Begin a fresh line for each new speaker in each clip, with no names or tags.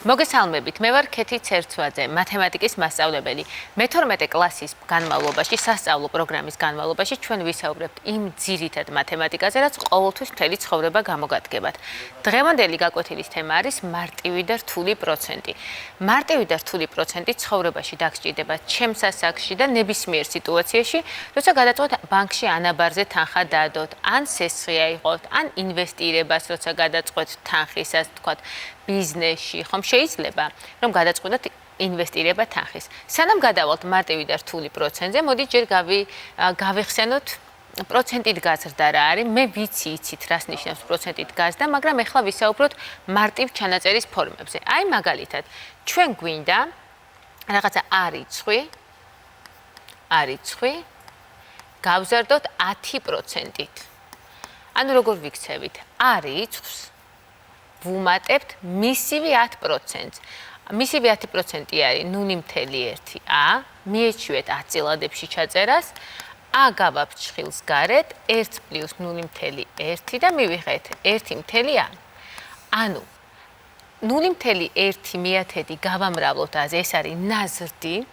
მოგესალმებით, მე ვარ ქეთი ცერცვაძე, მათემატიკის მასწავლებელი. მე-12 კლასის განმავლობაში, სასწავლო პროგრამის განმავლობაში ჩვენ ვისაუბრებთ იმ ძირითად მათემატიკაზე, რაც ყოველთვის მთელი ცხოვრება გამოგადგებათ. დღევანდელი გაკვეთილის თემა არის მარტივი და რთული პროცენტი. მარტივი და რთული პროცენტი ცხოვრებაში დაგსჭირდება ჩემს ასაკში და ნებისმიერ სიტუაციაში, როცა გადაწყვეტ ბანკში ანაბარზე თანხა დაადოთ, ან სესხია იყოთ, ან ინვესტირებას, როცა გადაწყვეტ თანხისას, თქვათ, ბიზნესში, ხომ შეიძლება, რომ გადაწყვეტოთ ინვესტირება თანხის. სანამ გადავალთ მარტივი და რთული პროცენტზე, მოდით ჯერ გავიხსენოთ პროცენტით გაზრდა რა არის. მე იცით რას ნიშნავს პროცენტით გაზრდა, მაგრამ ეხლა ვისაუბროთ მარტივ ჩანაწერის ფორმებზე. აი მაგალითად, ჩვენ გვინდა რაღაცა არიცხვი გავზარდოთ 10%-ით. ანუ როგორ ვიქცევით? არიცხვს ვუმატებთ მისივე 10%-ს. მისივე 10% არის 0.1a, მიეჩვიეთ 10 წილადებში ჩაწერას, a გავაბთ შხილს გარეთ 1 + 0.1 და მივიღეთ 1.a. ანუ 0.1 გავამრავლოთ აზე, ეს არის ნაზრდი,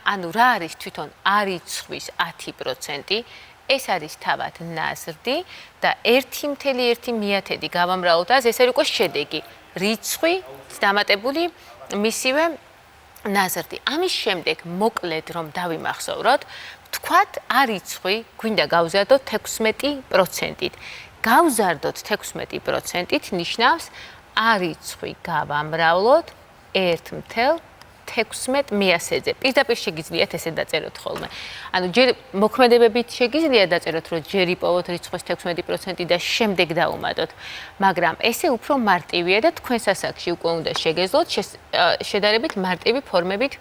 ანუ რა არის თვითონ არიცხვის 10%? ეს არის თავად ნაზრდი და 1.1 გავამრავლოთ აზე, ეს არის უკვე შედეგი. რიცხვი დამატებული მისივე ნაზრდი. ამის შემდეგ მოკლედ რომ დავიმახსოვროთ, ვთქვათ არიცხვი გვინდა გავზარდოთ 16%-ით. გავზარდოთ 16%-ით ნიშნავს არიცხვი გავამრავლოთ 1.16-ზე. პირდაპირ შეგიძლიათ ესე დაწეროთ ხოლმე. ანუ ჯერ მოქმედებებით შეგიძლიათ დაწეროთ, რომ ჯერ იპოვოთ რიცხვის 16% და შემდეგ დაუმატოთ. მაგრამ ესე უფრო მარტივია და თქვენს ასაკში უკვე უნდა შეგეძლოთ შედარებით მარტივი ფორმებით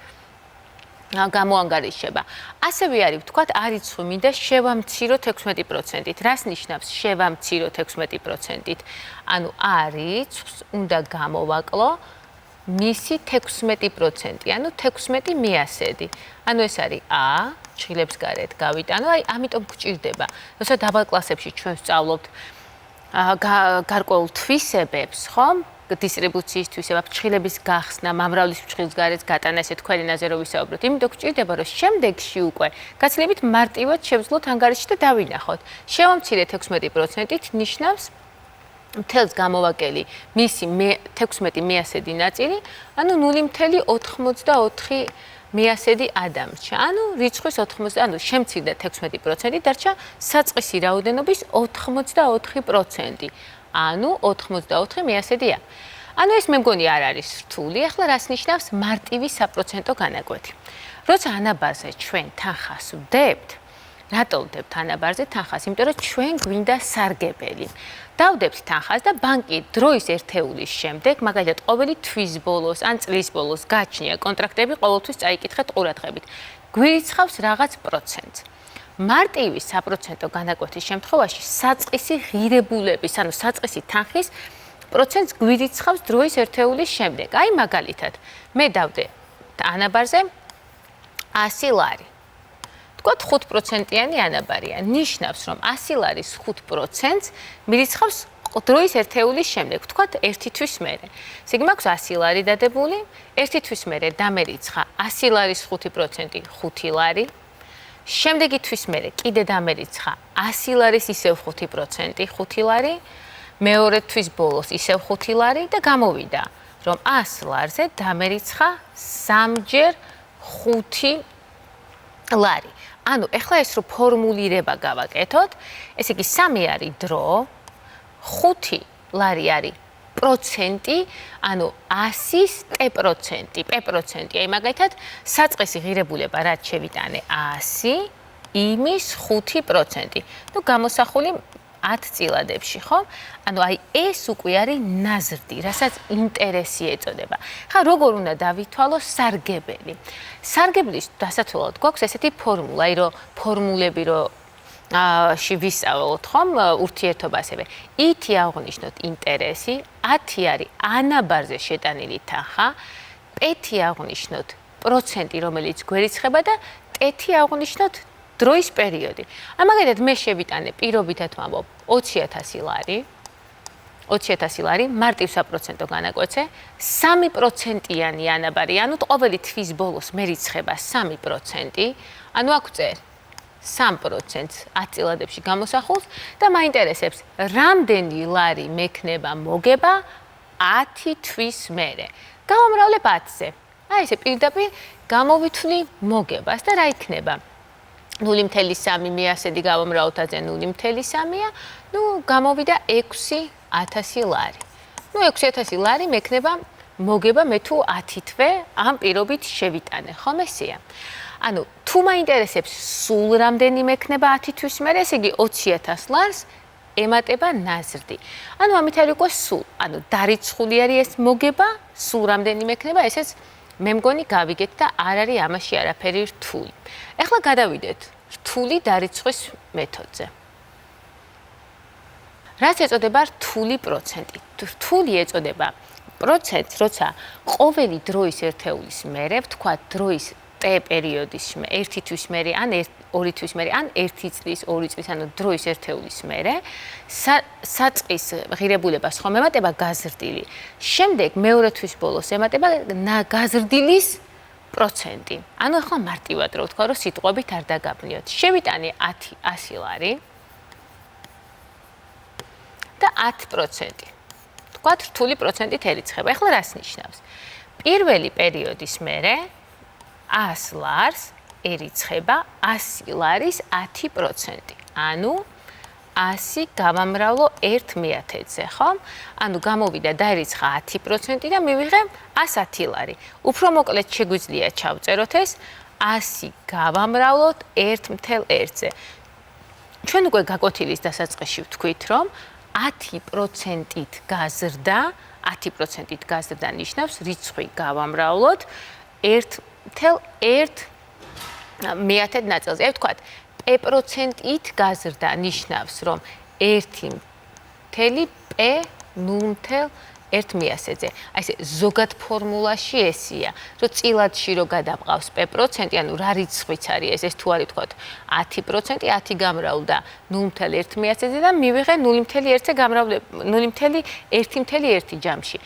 გამოანგარიშება. ასევე არის, ვთქვათ, არიცხვი მინდა შევამცირო 16%-ით. რას ნიშნავს შევამცირო 16%-ით? ანუ არიცხვს უნდა გამოვაკლო მისი 16%, ანუ 16/100. ანუ ეს არის a, ჩხილებს გარეთ გავიტანო, აი ამიტომ გვჭირდება. როცა დაბალ კლასებში ჩვენ ვსწავლობთ გარკვეულ თვისებებს, ხომ? დისტრიბუციის თვისებებს, ჩხილების გახსნა, მომრავლის ჩხილს გარეთ გატანა, ესე თქვენ ენაზე რო ვისაუბროთ. იმიტომ გვჭირდება, რომ შემდეგში უკვე გაცილებით მარტივად შევძლოთ ანგარიში და დავინახოთ. შევამცირეთ 16%-ით ნიშნავს მთელს გამოვაკელი მისი 16/100 ნაწილი, ანუ 0.84 ადამიანში. ანუ რიცხვის 80, ანუ შემცირდა 16%, დარჩა საწყისი რაოდენობის 84%. ანუ 84/100-ია. ანუ ეს მე მგონი არ არის რთული. ახლა რას ნიშნავს მარტივი საპროცენტო განაკვეთი? როცა ანაბარზე ჩვენ თანხას ვდებთ, რატო ვდებთ ანაბარზე თანხას? იმიტომ რომ ჩვენ გვინდა სარგებელი. დავდებთ თანხას და ბანკი დროის ერთეულის შემდეგ, მაგალითად, ყოველი თვის ბოლოს ან წლის ბოლოს გაჩნია კონტრაქტები, ყოველთვის წაიკითხეთ ყურადღებით. გვირიცხავს რაღაც პროცენტს. მარტივი საპროცენტო განაკვეთის შემთხვევაში საწყისი ღირებულების, ანუ საწყისი თანხის პროცენტს გვირიცხავს დროის ერთეულის შემდეგ. აი მაგალითად, მე დავდე ანაბარზე 100 ლარი. თქვათ 5%-იანი ანაბარია. ნიშნავს, რომ 100 ლარის 5%-ს მირიცხავს დროის ერთეულის შემდეგ. თქვათ 1 თვის მერე. ესე იგი მაქვს 100 ლარი დადებული, 1 თვის მერე დამერიცხა 100 ლარის 5% 5 ლარი. შემდეგი თვის მერე კიდე დამერიცხა 100 ლარის ისევ 5% 5 ლარი. მეორე თვის ბოლოს ისევ 5 ლარი და გამოვიდა, რომ 100 ლარზე დამერიცხა 3-ჯერ 5 ლარი. ანუ ეხლა ეს რო ფორმულირება გავაკეთოთ, ესე იგი 3 არის დრო, 5 ლარი არის პროცენტი, ანუ 100-ის p%. აი მაგალითად, საწყისი ღირებულება რაც შევიტანე 100, იმის 5%. ნუ გამოსახული 10 წილადებში, ხო? ანუ აი ეს უკვე არის ნაზრდი, რასაც ინტერესი ეწოდება. ხა როგორ უნდა დავითვალო სარგებელი? სარგებლის დასათვალად გვაქვს ესეთი ფორმულა, აი რომ ფორმულები რომ ვისწავლოთ, ხომ, ურთიერთობა ასევე. ითი აღნიშნოთ ინტერესი, 10 არის ანაბარზე შეტანილი თანხა, პ-ი აღნიშნოთ პროცენტი, რომელიც გვერიცხება და ტ-ი აღნიშნოთ დროის პერიოდი. მაგალითად მე შევიტანე პირობითად ვამბობ 20,000 ლარი. 20.000 ლარი მარტივ საპროცენტო განაკვეთზე, 3%-იანი ანაბარი, ანუ ყოველი თვის ბოლოს მე რიცხება 3%, ანუ აქ წერ 3%-ს 10 წილადებში გამოსახულს და მაინტერესებს, რამდენი ლარი მექნება მოგება 10 თვის მერე. გავამრავლებ 10-ზე. აი ესე პირდაპირ გამოვითვლი მოგებას და რა იქნება? 0.3 მე ასეთი გავამრავლოთ 10-ზე 0.3-ია, გამოვიდა 6.000 ლარი. 6.000 ლარი მექნება მოგება მე თუ 10 თვე ამ პირობით შევიტანე, ხომ ესეა? ანუ თუ მაინტერესებს სულ რამდენი მექნება 10 თვის მერე, ესე იგი 20.000 ლარს ემატება ნაზრდი. ანუ ამით არის უკვე სულ, ანუ დარიცხული არის ეს მოგება, სულ რამდენი მექნება, ესეც მე მგონი გავიგეთ და არ არის ამაში არაფერი რთული. ეხლა გადავიდეთ რთული დარიცხვის მეთოდზე. რაც ეწოდება რთული პროცენტი. რთული ეწოდება პროცენტს, როცა ყოველი დროის ერთეულის მერე, ვთქვა დროის T პერიოდის მერე, 1 თვის მერე ან 2 თვის მერე ან 1 წლის, 2 წლის, ანუ დროის ერთეულის მერე, საწყის ღირებულებას ხომ ემატება გაზრდილი. შემდეგ მეორე თვის ბოლოს ემატება გაზრდილის პროცენტი. ანუ ახლა მარტივად რო ვთქვა, რომ სიტყვებით არ დაგაბნიოთ. შევიტანე 100 ლარი და 10%. ვთქვათ, რთული პროცენტით ერიცხება. ახლა რას ნიშნავს? პირველი პერიოდის მერე 100 ლარს ერიცხება 100 ლარის 10%. ანუ 100 გავამრავლო 1/1000-ზე, ხო? ანუ გამოვიდა დაერიცხა 10% და მივიღე 110 ლარი. უფრო მოკლედ შეგვიძლია ჩავწეროთ ეს 100 გავამრავლოთ 1/1000-ზე. ჩვენ უკვე გაკვეთილის დასაწყისში ვთქვით, რომ 10%-ით გაზრდა, 10%-ით გაზრდა ნიშნავს რიცხვი გავამრავლოთ 1/1000 ნაწილზე. აი ვთქვათ, P%-ით გაზრდა ნიშნავს, რომ 1/P0.1/1000-ზე. აი ესე ზოგად ფორმულაში ესია, რომ წილადში რო გადაბყავს P%, ანუ რა რიცხვიც არის ეს თუ არის ვთქვათ 10%, 10 გამრავლდა 0.1/1000-ზე და მივიღე 0.1-ზე გამრავლებ 0.1/1 ჯამში.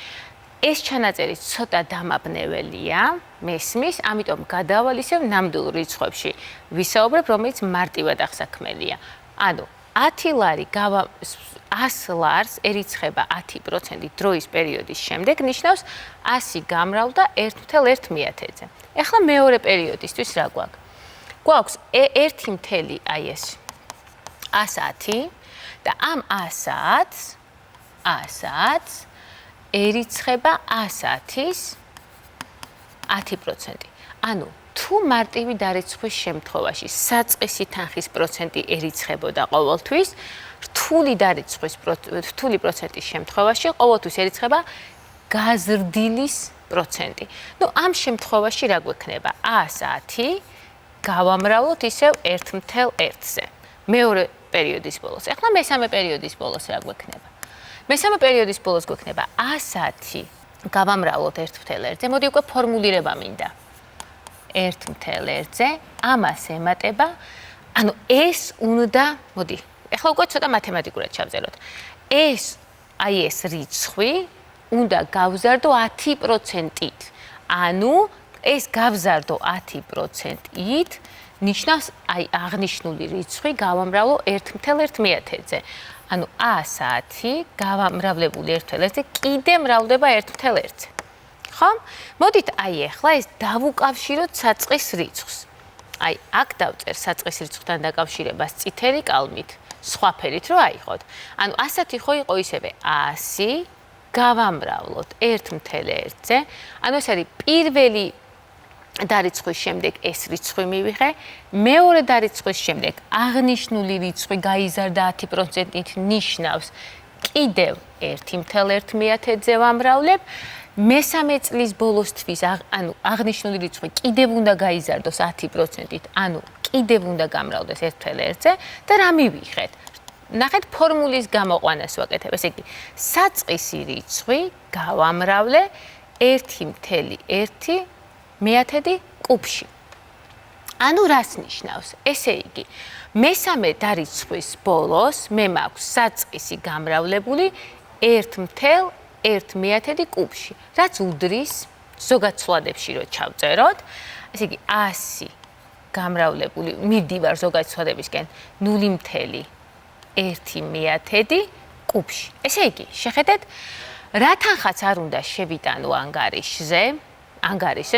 ეს ჩანაწერი ცოტა დამაბნეველია, მესმის, ამიტომ გადავალისევ ნამდვილ რიცხვებში. ვისაუბრებ, რომელიც მარტივად აღსაქმელია. ანუ 10 ლარი 100 ლარს ერიცხება 10% დროის პერიოდის შემდეგ, ნიშნავს 100 გამრავლდა 1/1000-ზე. ეხლა მეორე პერიოდისთვის რა გვაქვს? გვაქვს 1 აი ეს 110 და ამ 110-ს ერიცხება 110-ის 10%. ანუ თუ მარტივი დარიცხვის შემთხვევაში საწყისი თანხის პროცენტი ერიცხებოდა ყოველთვის, რთული პროცენტის შემთხვევაში ყოველთვის ერიცხება გაზრდილის პროცენტი. ამ შემთხვევაში რა გვექნება? 110 გავამრავლოთ ისევ 1/1000-ზე. მეორე პერიოდის ბოლოს. ეხლა მესამე პერიოდის ბოლოს რა გვექნება? მესამე პერიოდის ბოლოს გვექნება 110 გავამრავლოთ 1/1000-ზე. მოდი უკვე ფორმულირება მინდა. 1/1000-ზე ამას ემატება, ანუ ეს უნდა, მოდი, ეხლა უკვე ცოტა მათემატიკურად ჩავწეროთ. ეს რიცხვი უნდა გავზარდო 10%-ით. ანუ ეს გავზარდო 10%-ით ნიშნავს აღნიშნული რიცხვი გავამრავლო 1/1000-ზე. ანუ 110 გავამრავლებული 1/1000-ზე კიდე მრავლდება 1/1000-ზე. ხო? მოდით ახლა ეს დავუკავშიროთ საწყის რიცხვს. აქ დავწერ საწყის რიცხვთან დაკავშირებას წითელი კალმით, სხვა ფერით რო აიღოთ. ანუ 110 ხო იყო ისევე 100 გავამრავლოთ 1/1000-ზე. ანუ ეს არის პირველი დარიცხვის შემდეგ ეს რიცხვი მივიღე, მეორე დარიცხვის შემდეგ აღნიშნული რიცხვი გაიზარდა 10%-ით ნიშნავს კიდევ 1/1000-ზე ვამრავლებ. მესამე წლის ბოლოსთვის ანუ აღნიშნული რიცხვი კიდევ უნდა გაიზარდოს 10%-ით, ანუ კიდევ უნდა გამრავლდეს 1/1000-ზე და რა მივიღეთ? ნახეთ ფორმულის გამოყვანას ვაკეთებ. ესე იგი, საწყისი რიცხვი გავამრავლე 1/1000 კუბში. ანუ რას ნიშნავს? ესე იგი, მესამე დარიცხვის ბოლოს მე მაქვს საწყისი გამრავლებული 1.1 კუბში, რაც უდრის ზოგად ცვლადებში რო ჩავწეროთ, ესე იგი 100 გამრავლებული მივდივარ ზოგად ცვადებისკენ 0.1 კუბში. ესე იგი, შეხედეთ, რა თანხაც არ უნდა შევიტანო ანგარიშზე,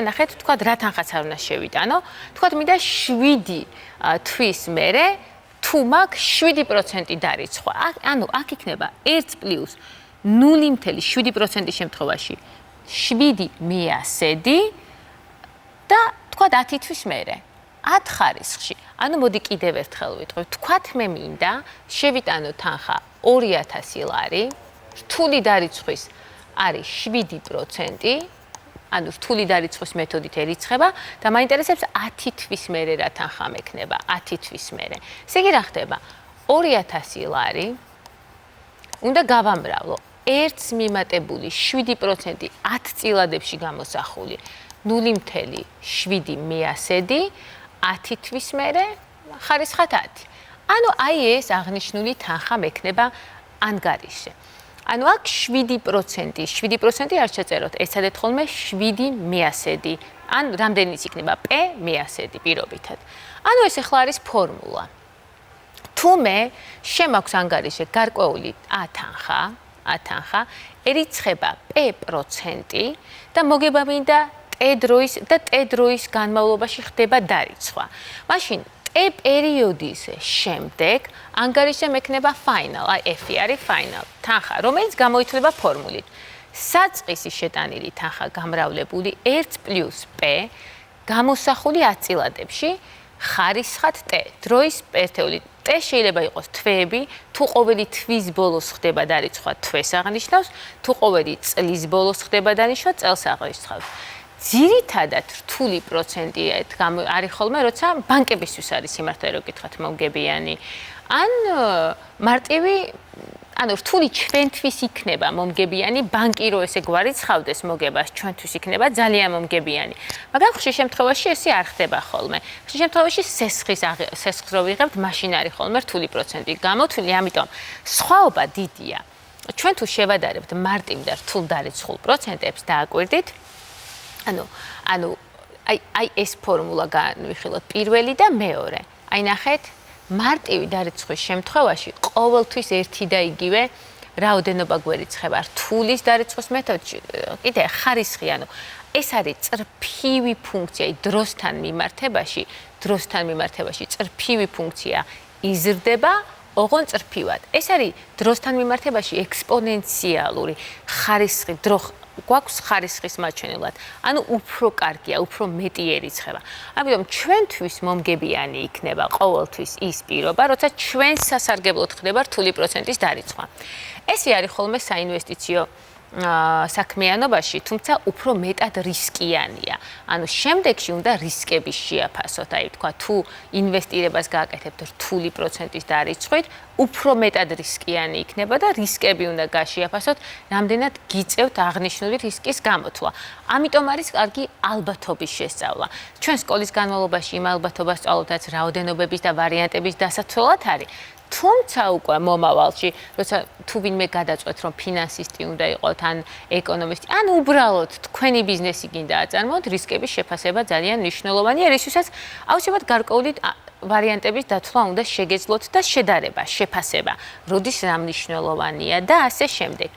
ნახეთ, თქვათ, რა თანხაც არ უნდა შევიტანო, თქვათ, მინდა 7 თვის მერე თუ მაქვს 7% დარიცხვა. ანუ აქ იქნება 1 პლუს 0.7% შემთხვევაში 7/100 და თქვათ 10 თვის მერე 10 ხარისხში. ანუ მოდი კიდევ ერთხელ ვიტყვი. თქვათ მე მინდა შევიტანო თანხა 2000 ლარი, რთული დარიცხვის არის 7%, ანუ რთული დარიცხვის მეთოდით ერიცხება და მაინტერესებს 10 თვის მერე რა თანხა მექნება, 10 თვის მერე. ესე იგი რა ხდება? 2000 ლარი უნდა გავამრავლო 1-ს მიმატებული 7% 10 წილადებში გამოსახული 0.7 10 თვის მერე ხარისხად 10. ანუ აი ეს აღნიშნული თანხა მექნება ანგარიშზე. ანუ აქ 7% არ შეწეროთ, ეცადეთ ხოლმე 7/100. ან რამდენიც იქნება p/100 პირობითად. ანუ ეს ახლა არის ფორმულა. თუ მე შემაქვს ანგარიშზე გარკვეული a თანხა, ერიცხება p% და მოგება მინდა t დროის განმავლობაში ხდება დარიცხვა. მაშინ t პერიოდის შემდეგ ანგარიშზე მექნება final, აი f არის final თანხა, რომელიც გამოიცვლება ფორმულით. საწყისი შეტანილი თანხა გამრავლებული 1 პლუს p გამოსახული 10 წილადებში ხარისხად t დროის ერთეული. t შეიძლება იყოს თვეები, თუ ყოველი თვის ბოლოს ხდება დარიცხვა თვეს აღნიშნავს, თუ ყოველი წლის ბოლოს ხდება დარიცხვა წელს აღნიშნავს. ძირითადად რთული პროცენტი არის ხოლმე, როცა ბანკებისთვის არის სიმართლე რო გითხრათ მომგებიანი. ან მარტივი, ანუ რთული ჩვენთვის იქნება მომგებიანი, ბანკი რო ესე გვარიცხავდეს მოგებას ჩვენთვის იქნება ძალიან მომგებიანი. მაგრამ ხშირ შემთხვევაში ესე არ ხდება ხოლმე. ხშირ შემთხვევაში სესხს რო ვიღებთ, მაშინ არის ხოლმე რთული პროცენტი გამოთვლილი, ამიტომ სხვაობა დიდია. ჩვენ თუ შევადარებთ მარტივ და რთულ დარიცხულ პროცენტებს დააკვირდით, ანუ აი ეს ფორმულა განვიხილოთ პირველი და მეორე. აი ნახეთ, მარტივი დარიცხვის შემთხვევაში ყოველთვის ერთი და იგივე რაოდენობა გვერიცხება. რთულის დარიცხვის მეთოდში კიდე ხარისხი, ანუ ეს არის წრფივი ფუნქცია, დროსთან მიმართებაში წრფივი ფუნქცია იზრდება ოღონ წრფივად. ეს არის დროსთან მიმართებაში ექსპონენციალური ხარისხი, გვაქვს ხარისხის მაჩვენებლად. ანუ უფრო კარგია, უფრო მეტი ერიცხება. ამიტომ ჩვენთვის მომგებიანი იქნება ყოველთვის ის პირობა, როცა ჩვენ სასარგებლოდ ხდება რთული პროცენტის დარიცხვა. ესე არის ხოლმე საინვესტიციო საქმიანობაში, თუმცა უფრო მეტად რისკიანია. ანუ შემდეგში უნდა რისკების შეაფასოთ. აი თქვა, თუ ინვესტირებას გააკეთებთ რთული პროცენტის დარიცხვით, უფრო მეტად რისკიანი იქნება და რისკები უნდა გაშიაფასოთ, რამდენად გიწევთ აღნიშნული რისკის გამოთვლა. ამიტომ არის კარგი ალბათობის შესწავლა. ჩვენ სკოლის განმავლობაში იმ ალბათობას სწავლობთ, რაოდენობების და ვარიანტების დასაცველად არის. თუმცა უკვე მომავალში, როცა თუ ვინმე გადაწყვეტ, რომ ფინანსისტი უნდა იყოთ, ან ეკონომისტი, ან უბრალოდ თქვენი ბიზნესი გინდა აწარმოოთ, რისკების შეფასება ძალიან მნიშვნელოვანია, რისთვისაც აუცილებლად გარკვეული ვარიანტების დათვლა უნდა შეგეძლოთ და შედარება, შეფასება, როდის რა მნიშვნელოვანია და ასე შემდეგ.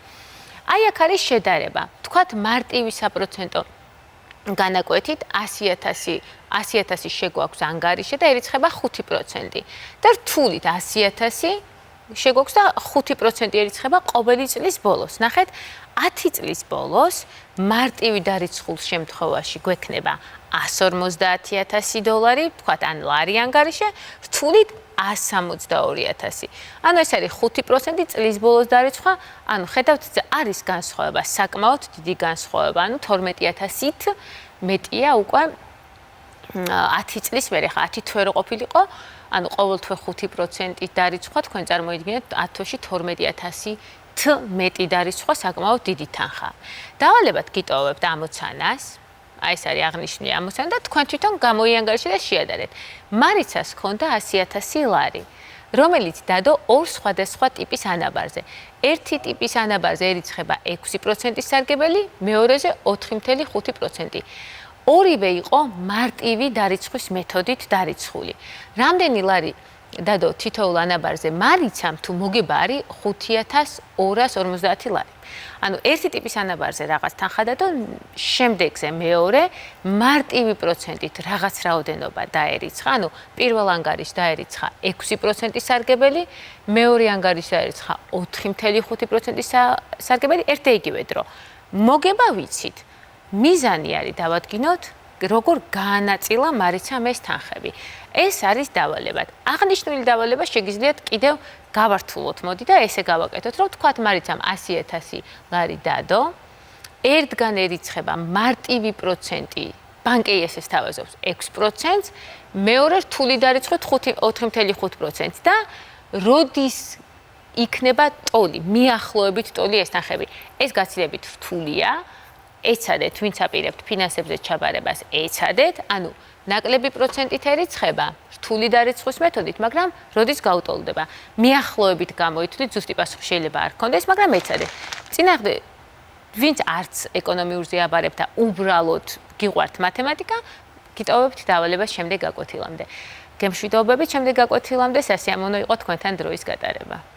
აი აქ არის შედარება. თქვათ მარტივი საპროცენტო განაკვეთით 100,000 შეგვაქვს ანგარიში და ერიცხება 5% და რთულით 100,000 შეგვაქვს და 5% ერიცხება ყოველი წლის ბოლოს. ნახეთ, 10 წლის ბოლოს მარტივი დარიცხულ შემთხვევაში გვექნება 150,000 დოლარი, თქვათ ან ლარი ანგარიში, რთულით 162,000. ანუ ეს არის 5% წლის ბოლოს დარიცხვა, ანუ ხედავთ, არის განსხვავება, საკმაოდ დიდი განსხვავება, ანუ 12,000-ით მეტია უკვე 10 წლის მერე, ხა 10 თვე რო ყოფილიყო, ანუ ყოველ თვე 5%-ით დარიცხვა, თქვენ წარმოიდგინეთ 10 თვეში 12,000-ით მეტი დარიცხვა, საკმაოდ დიდი თანხა. დავალებად გიტოვებთ ამოცანას. აი ეს არის აღნიშნული ამოცანა და თქვენ თვითონ გამოიანგარიშეთ და შეადარეთ. მარიცას ჰქონდა 100,000 ლარი. რომელიც დადო ორ სხვადასხვა ტიპის ანაბარზე. ერთი ტიპის ანაბარზე ერიცხება 6%-ის სარგებელი, მეორეზე 4.5%. ორივე იყო მარტივი დარიცხვის მეთოდით დარიცხული. რამდენი ლარი დადო თითოეულ ანაბარზე მარიცამ თუ მოგება არის 5250 ლარი. ანუ ერთი ტიპის ანაბარზე რაღაც თანხა დადო, შემდეგზე მეორე მარტივი პროცენტით რაღაც რაოდენობა დაერიცხა. ანუ პირველ ანგარიშს დაერიცხა 6%-ის სარგებელი, მეორე ანგარიშს დაერიცხა 4.5%-ის სარგებელი, ერთ იგივე დრო. მოგება ვიცით. მიზანი არის დავადგინოთ, როგორ გაანაწილა მარიცამ ეს თანხები. ეს არის დავალებად. აღნიშნული დავალება შეგიძლიათ კიდევ გავართულოთ, მოდი და ესე გავაკეთოთ, რომ თქვათ მარიცამ 100.000 ლარი დადო, ერთგანერიცხება მარტივი პროცენტი, ბანკი ეს თავაზობს 6%, მეორე რთული დარიცხვით 4.5% და როდის იქნება ტოლი, მიახლოებით ტოლი ეს თანხები. ეს გაცილებით რთულია. ეცადეთ, ვინც აპირებთ ფინანსებზე ჩაბარებას, ეცადეთ, ანუ ნაკლები პროცენტითერიცხება, რთული დარიცხვის მეთოდით, მაგრამ როდის გაუტოლდება? მიახლოებით გამოითვლით, ზუსტი პასუხი შეიძლება არ გქონდეს, მაგრამ ეცადეთ. წინააღმდეგ, ვინც არც ეკონომიურზე აბარებთ და უბრალოდ გიყვართ მათემატიკა, გიტოვებთ დავალებას შემდეგ გაკვეთილამდე. გემშვიდობებით შემდეგ გაკვეთილამდე, სასიამოვნო იყო თქვენთან დროის გატარება.